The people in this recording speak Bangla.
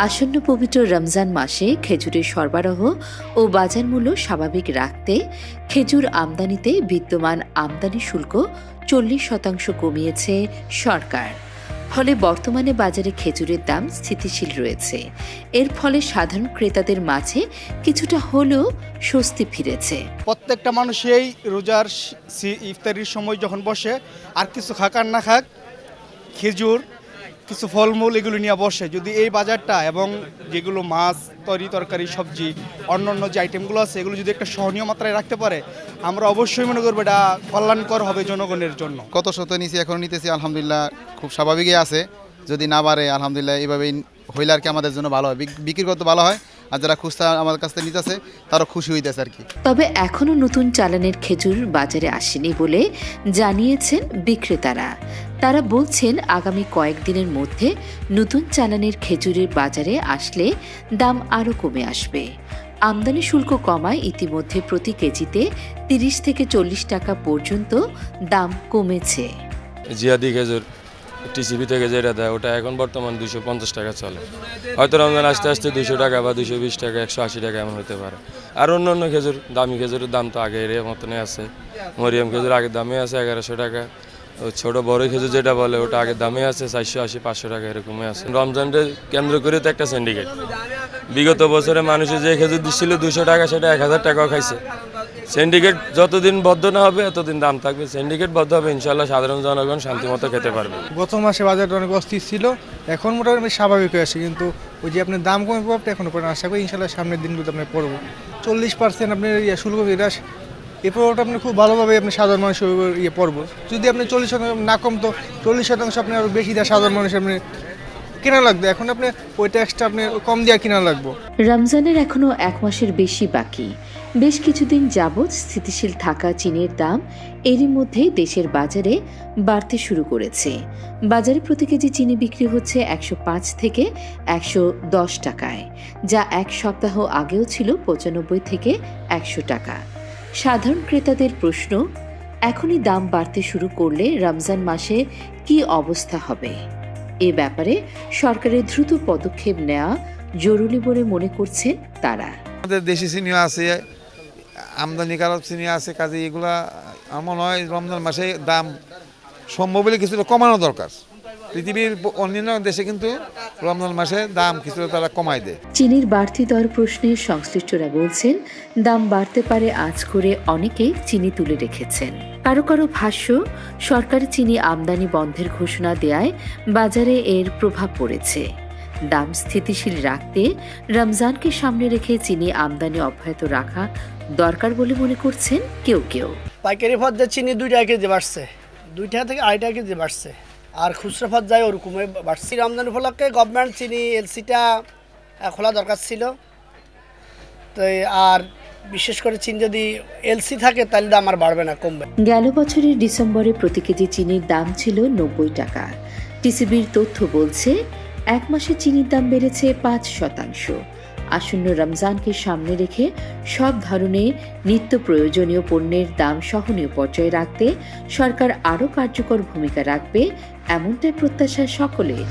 আসন্ন পবিত্র রমজান মাসে খেজুরের সরবরাহ ও বাজার মূল্য স্বাভাবিক রাখতে খেজুর আমদানিতে বিদ্যমান আমদানি শুল্ক 40% কমিয়েছে সরকার। ফলে বর্তমানে বাজারে খেজুরের দাম স্থিতিশীল রয়েছে। এর ফলে সাধারণ ক্রেতাদের মাঝে কিছুটা হলেও স্বস্তি ফিরেছে। প্রত্যেকটা মানুষই রোজার ইফতারির সময় যখন বসে আর কিছু খাক আর না খাক, খেজুর কিছু ফলমূল এগুলো নিয়ে বসে। যদি এই বাজারটা এবং যেগুলো মাছ তরকারি সবজি অন্যান্য যে আইটেমগুলো আছে এগুলো যদি একটা সহনীয় মাত্রায় রাখতে পারে, আমরা অবশ্যই মনে করবো এটা কল্যাণকর হবে জনগণের জন্য। কত শত নিচে এখন নিতেছি, আলহামদুলিল্লাহ খুব স্বাভাবিকই আছে। যদি না বাড়ে আলহামদুলিল্লাহ এইভাবেই হইলে আর কি আমাদের জন্য ভালো হয়, বিক্রি করতে ভালো হয়। আর যারা খুচরা আমাদের কাছ থেকে নিতেছে তারও খুশি হইতেছে আর কি। তবে এখনও নতুন চালানের খেজুর বাজারে আসেনি বলে জানিয়েছেন বিক্রেতারা। তারা বলছেন আগামী কয়েকদিনের মধ্যে নতুন চালানের খেজুরের বাজারে আসলে দাম আরও কমে আসবে। আমদানি শুল্ক কমায় ইতিমধ্যে প্রতি কেজিতে 30 থেকে 40 টাকা পর্যন্ত দাম কমেছে। জিয়াদি খেজুর টিসিবি থেকে যেটা দেয় ওটা এখন বর্তমান 250 টাকা চলে। হয়তো রমজান আসতে আসতে 200 টাকা বা 220 টাকা 180 টাকা এমন হতে পারে। আর অন্য খেজুর, দামি খেজুরের দাম তো আগের মতনই আছে। মরিয়াম খেজুর আগের দামে আছে 1100 টাকা। ছোট বড় খেজুর যেটা বলে ওটা আগের দামে আছে 480 500 টাকা এরকমই আছে। রমজানকে কেন্দ্র করে তো একটা সিন্ডিকেট। বিগত বছরে মানুষের যে খেজুর দিচ্ছিল 200 টাকা সেটা 1000 টাকাও খাইছে। সিন্ডিকেট যতদিন বদ্ধ না হবে ততদিন দাম থাকবে। সিন্ডিকেট বদ্ধ হবে, ইনশাল্লাহ সাধারণ জনগণ শান্তিমতো খেতে পারবে। গত মাসে বাজারটা অনেক অস্থির ছিল, এখন মোটামুটি স্বাভাবিক হয়ে আসে। কিন্তু ওই যে আপনার দাম কমে পড়বে এখনো পরে আশা করি ইনশাল্লাহ সামনের দিনগুলোতে আপনার পড়বো 40% আপনার শুল্ক হ্রাস। এই প্রভাবটা আপনি খুব ভালোভাবে আপনি সাধারণ মানুষের পড়বো। যদি আপনি 40% না কমতো 40% আপনি আরও বেশি দেয় সাধারণ মানুষ আপনি কেনা লাগবে। এখন আপনি ওই ট্যাক্সটা আপনি কম দিয়ে কেনা লাগবে। রমজানের এখনো 1 মাসের বেশি বাকি। বেশ কিছুদিন যাবৎ স্থিতিশীল থাকা চিনির দাম এরই মধ্যেই দেশের বাজারে বাড়তে শুরু করেছে। বাজারে প্রতি কেজি চিনি বিক্রি হচ্ছে 105 থেকে 110 টাকায়, যা এক সপ্তাহ আগেও ছিল 95 থেকে 100 টাকা। সাধারণ ক্রেতাদের প্রশ্ন, এখনই দাম বাড়তে শুরু করলে রমজান মাসে কি অবস্থা হবে? এ ব্যাপারে সরকারের দ্রুত পদক্ষেপ নেওয়া জরুরি বলে মনে করছেন তারা। আমাদের দেশি চিনিও আছে, আমদানিকারক চিনি আছে, কাজে এগুলা আমার মনে হয় রমজান মাসে দাম সম্ভব হলে কিছুটা কমানো দরকার। পৃথিবীর অন্যান্য দেশে কিন্তু রমজান মাসে দাম কিছুটা তারা কমায় দেয়। চিনির বাড়তি দর প্রশ্নে সংশ্লিষ্টরা বলছেন দাম বাড়তে পারে আজ করে অনেকেই চিনি তুলে রেখেছেন। কারো কারো ভাষ্য, সরকারি চিনি আমদানি বন্ধের ঘোষণা দেয়ায় বাজারে এর প্রভাব পড়েছে। দাম স্থিতিশীল রাখতে রমজানকে সামনে রেখে চিনি আমদানি অব্যাহত রাখা দরকার বলে মনে করছেন কেউ কেউ। পাইকারি পর্যায়ে চিনি 2 টাকা কেজি বাড়ছে, 2 টাকা থেকে 2.5 টাকা কেজি বাড়ছে। আর খুচরা পর্যায়ে ওরকমই বাড়ছে। রমজান উপলক্ষে গভর্নমেন্ট চিনি এলসিটা খোলা দরকার ছিল। তো আর বিশেষ করে চিনি যদি এলসি থাকে তাহলে দাম আর বাড়বে না, কমবে। গেল বছরের ডিসেম্বরে প্রতি কেজি চিনির দাম ছিল 90 টাকা। টিসিবির তথ্য বলছে 1 মাসে চিনির দাম বেড়েছে 5%। আসন্ন রমজানকে সামনে রেখে সব ধরনের নিত্য প্রয়োজনীয় পণ্যের দাম সহনীয় পর্যায়ে রাখতে সরকার আরও কার্যকর ভূমিকা রাখবে, এমনটাই প্রত্যাশা সকলের।